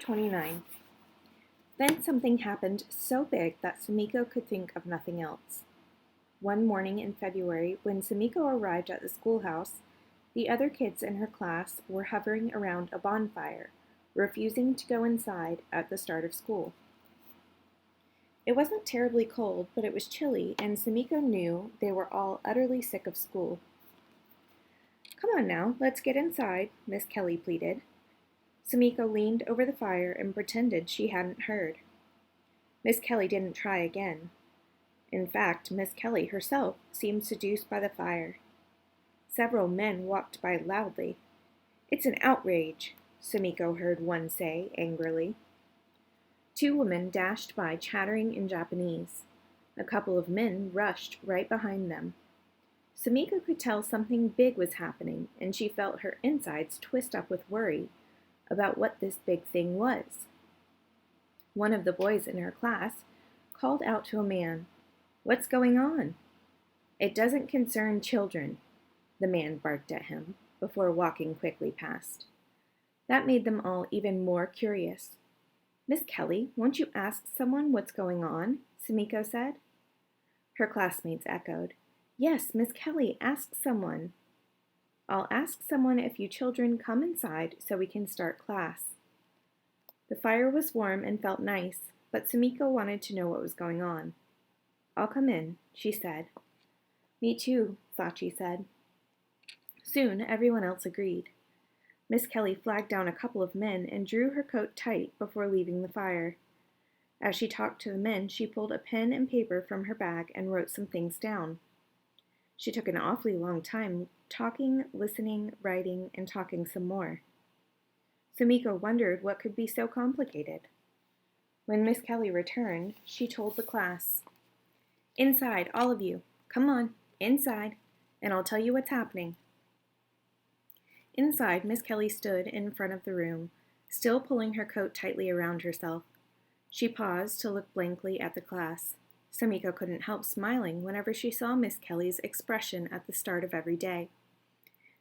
29. Then something happened so big that Samiko could think of nothing else. One morning in February, when Samiko arrived at the schoolhouse, the other kids in her class were hovering around a bonfire, refusing to go inside at the start of school. It wasn't terribly cold, but it was chilly, and Samiko knew they were all utterly sick of school. "Come on now, let's get inside," Miss Kelly pleaded. Samiko leaned over the fire and pretended she hadn't heard. Miss Kelly didn't try again. In fact, Miss Kelly herself seemed seduced by the fire. Several men walked by loudly. "It's an outrage," Samiko heard one say angrily. Two women dashed by chattering in Japanese. A couple of men rushed right behind them. Samiko could tell something big was happening, and she felt her insides twist up with worry about what this big thing was. One of the boys in her class called out to a man, "What's going on?" "It doesn't concern children," the man barked at him before walking quickly past. That made them all even more curious. "Miss Kelly, won't you ask someone what's going on?" Samiko said. Her classmates echoed, "Yes, Miss Kelly, ask someone." "I'll ask someone if you children come inside so we can start class." The fire was warm and felt nice, but Samiko wanted to know what was going on. "I'll come in," she said. "Me too," Sachi said. Soon everyone else agreed. Miss Kelly flagged down a couple of men and drew her coat tight before leaving the fire. As she talked to the men, she pulled a pen and paper from her bag and wrote some things down. She took an awfully long time talking, listening, writing, and talking some more. Samiko wondered what could be so complicated. When Miss Kelly returned, she told the class, "Inside, all of you. Come on, inside, and I'll tell you what's happening." Inside, Miss Kelly stood in front of the room, still pulling her coat tightly around herself. She paused to look blankly at the class. Samiko couldn't help smiling whenever she saw Miss Kelly's expression at the start of every day.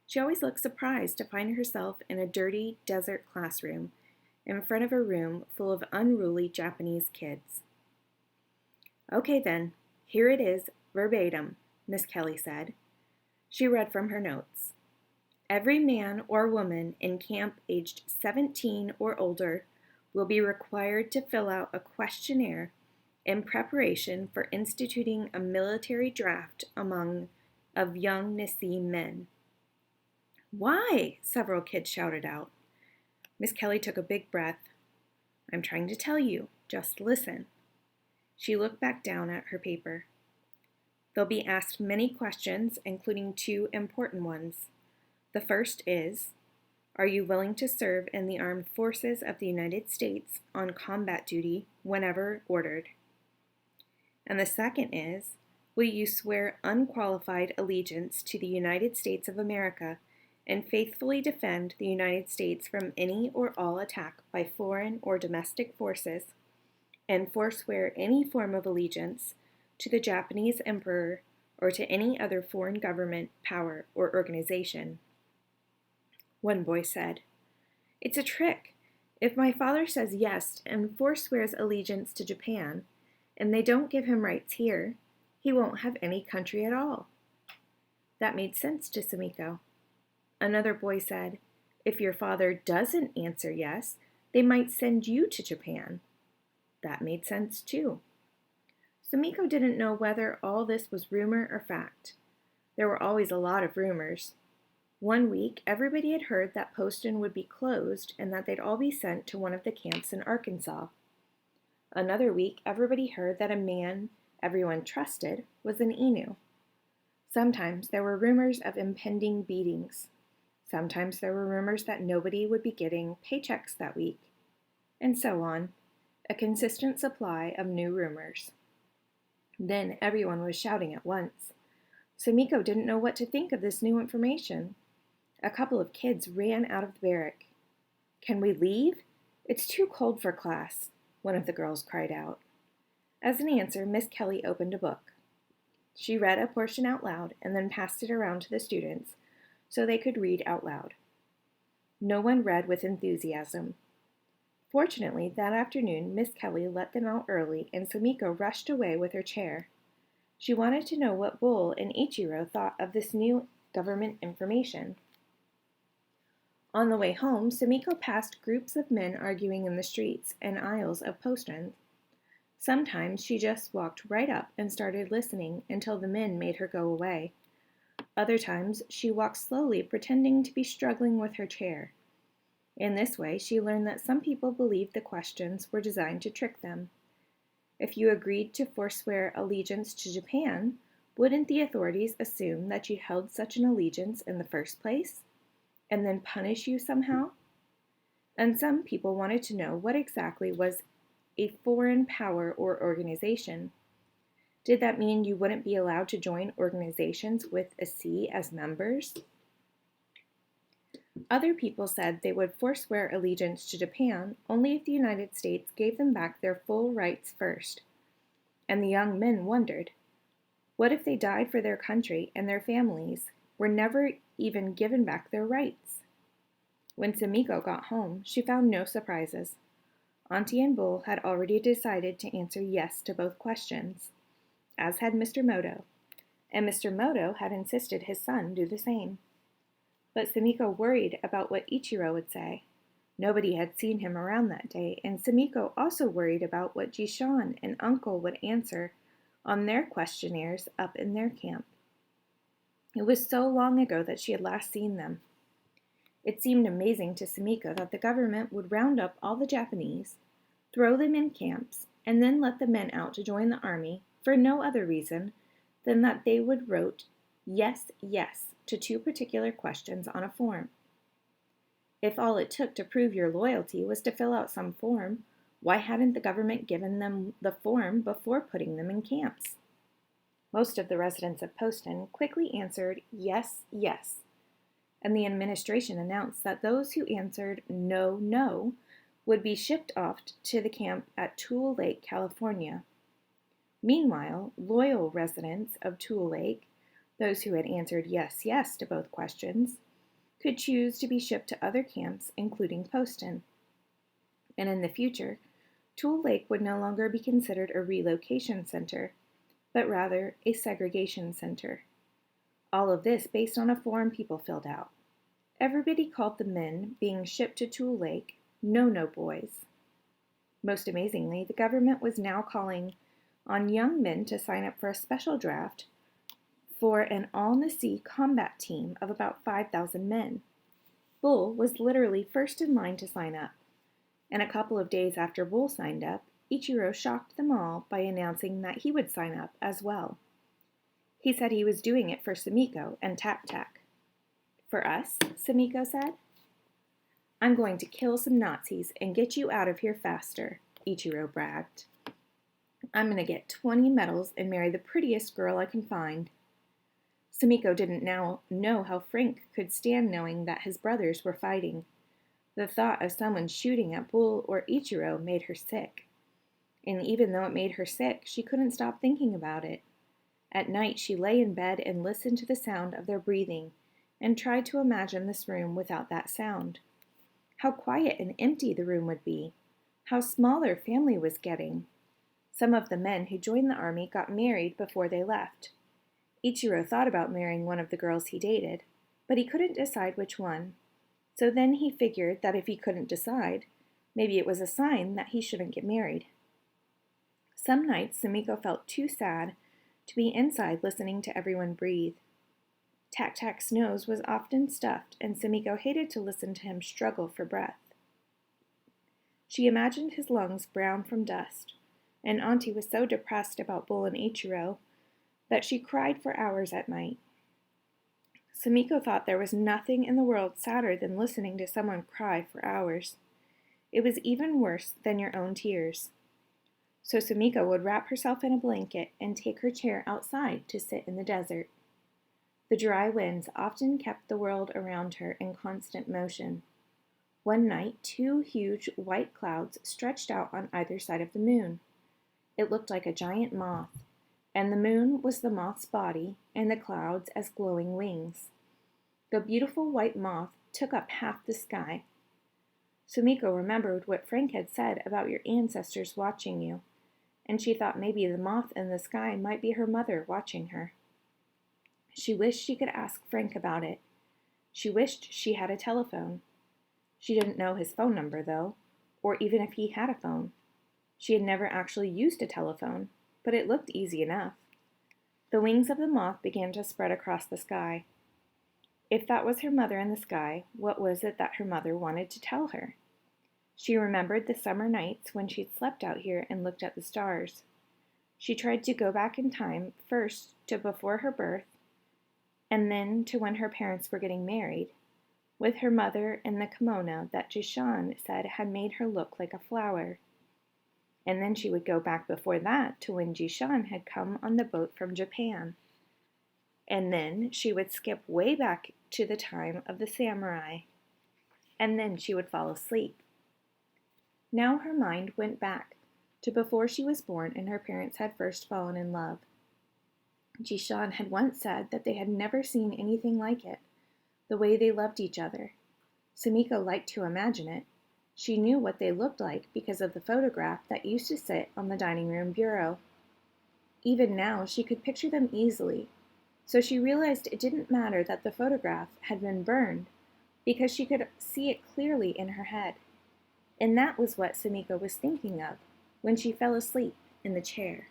She always looked surprised to find herself in a dirty desert classroom, in front of a room full of unruly Japanese kids. "Okay then, here it is, verbatim," Miss Kelly said. She read from her notes. "Every man or woman in camp aged 17 or older will be required to fill out a questionnaire in preparation for instituting a military draft of young Nisei men." "Why?" several kids shouted out. Miss Kelly took a big breath. "I'm trying to tell you. Just listen." She looked back down at her paper. "They'll be asked many questions, including two important ones. The first is, are you willing to serve in the armed forces of the United States on combat duty whenever ordered? And the second is, will you swear unqualified allegiance to the United States of America and faithfully defend the United States from any or all attack by foreign or domestic forces, and forswear any form of allegiance to the Japanese Emperor or to any other foreign government, power, or organization?" One boy said, "It's a trick. If my father says yes and forswears allegiance to Japan, and they don't give him rights here, he won't have any country at all." That made sense to Samiko. Another boy said, "If your father doesn't answer yes, they might send you to Japan." That made sense too. Samiko didn't know whether all this was rumor or fact. There were always a lot of rumors. One week, everybody had heard that Poston would be closed and that they'd all be sent to one of the camps in Arkansas. Another week, everybody heard that a man everyone trusted was an Inu. Sometimes there were rumors of impending beatings. Sometimes there were rumors that nobody would be getting paychecks that week. And so on, a consistent supply of new rumors. Then everyone was shouting at once. Samiko didn't know what to think of this new information. A couple of kids ran out of the barrack. "Can we leave? It's too cold for class," one of the girls cried out. As an answer, Miss Kelly opened a book. She read a portion out loud and then passed it around to the students so they could read out loud. No one read with enthusiasm. Fortunately, that afternoon, Miss Kelly let them out early, and Samiko rushed away with her chair. She wanted to know what Bull and Ichiro thought of this new government information. On the way home, Samiko passed groups of men arguing in the streets and aisles of posterns. Sometimes she just walked right up and started listening until the men made her go away. Other times, she walked slowly, pretending to be struggling with her chair. In this way, she learned that some people believed the questions were designed to trick them. If you agreed to forswear allegiance to Japan, wouldn't the authorities assume that you held such an allegiance in the first place, and then punish you somehow? And some people wanted to know what exactly was a foreign power or organization. Did that mean you wouldn't be allowed to join organizations with a C as members? Other people said they would forswear allegiance to Japan only if the United States gave them back their full rights first. And the young men wondered, what if they died for their country and their families were never even given back their rights? When Samiko got home, she found no surprises. Auntie and Bull had already decided to answer yes to both questions, as had Mr. Moto, and Mr. Moto had insisted his son do the same. But Samiko worried about what Ichiro would say. Nobody had seen him around that day, and Samiko also worried about what Jishan and Uncle would answer on their questionnaires up in their camp. It was so long ago that she had last seen them. It seemed amazing to Samiko that the government would round up all the Japanese, throw them in camps, and then let the men out to join the army for no other reason than that they would wrote yes, yes to two particular questions on a form. If all it took to prove your loyalty was to fill out some form, why hadn't the government given them the form before putting them in camps? Most of the residents of Poston quickly answered yes, yes, and the administration announced that those who answered no, no would be shipped off to the camp at Tule Lake, California. Meanwhile, loyal residents of Tule Lake, those who had answered yes, yes to both questions, could choose to be shipped to other camps, including Poston. And in the future, Tule Lake would no longer be considered a relocation center, but rather a segregation center. All of this based on a form people filled out. Everybody called the men being shipped to Tule Lake no-no boys. Most amazingly, the government was now calling on young men to sign up for a special draft for an all-in-the-sea combat team of about 5,000 men. Bull was literally first in line to sign up, and a couple of days after Bull signed up, Ichiro shocked them all by announcing that he would sign up as well. He said he was doing it for Samiko and Tak Tak. For us, Samiko said. I'm going to kill some Nazis and get you out of here faster, Ichiro bragged. I'm going to get 20 medals and marry the prettiest girl I can find. Samiko didn't now know how Frank could stand knowing that his brothers were fighting. The thought of someone shooting at Bull or Ichiro made her sick. And even though it made her sick, she couldn't stop thinking about it. At night, she lay in bed and listened to the sound of their breathing and tried to imagine this room without that sound. How quiet and empty the room would be. How small their family was getting. Some of the men who joined the army got married before they left. Ichiro thought about marrying one of the girls he dated, but he couldn't decide which one. So then he figured that if he couldn't decide, maybe it was a sign that he shouldn't get married. Some nights, Samiko felt too sad to be inside listening to everyone breathe. Tak Tak's nose was often stuffed, and Samiko hated to listen to him struggle for breath. She imagined his lungs brown from dust, and Auntie was so depressed about Bull and Ichiro that she cried for hours at night. Samiko thought there was nothing in the world sadder than listening to someone cry for hours. It was even worse than your own tears. So Samiko would wrap herself in a blanket and take her chair outside to sit in the desert. The dry winds often kept the world around her in constant motion. One night, two huge white clouds stretched out on either side of the moon. It looked like a giant moth, and the moon was the moth's body and the clouds as glowing wings. The beautiful white moth took up half the sky. Samiko remembered what Frank had said about your ancestors watching you, and she thought maybe the moth in the sky might be her mother watching her. She wished she could ask Frank about it. She wished she had a telephone. She didn't know his phone number, though, or even if he had a phone. She had never actually used a telephone, but it looked easy enough. The wings of the moth began to spread across the sky. If that was her mother in the sky, what was it that her mother wanted to tell her? She remembered the summer nights when she'd slept out here and looked at the stars. She tried to go back in time, first to before her birth, and then to when her parents were getting married, with her mother in the kimono that Jishan said had made her look like a flower. And then she would go back before that to when Jishan had come on the boat from Japan. And then she would skip way back to the time of the samurai. And then she would fall asleep. Now her mind went back to before she was born and her parents had first fallen in love. Jishan had once said that they had never seen anything like it, the way they loved each other. Samiko liked to imagine it. She knew what they looked like because of the photograph that used to sit on the dining room bureau. Even now, she could picture them easily, so she realized it didn't matter that the photograph had been burned, because she could see it clearly in her head. And that was what Samiko was thinking of when she fell asleep in the chair.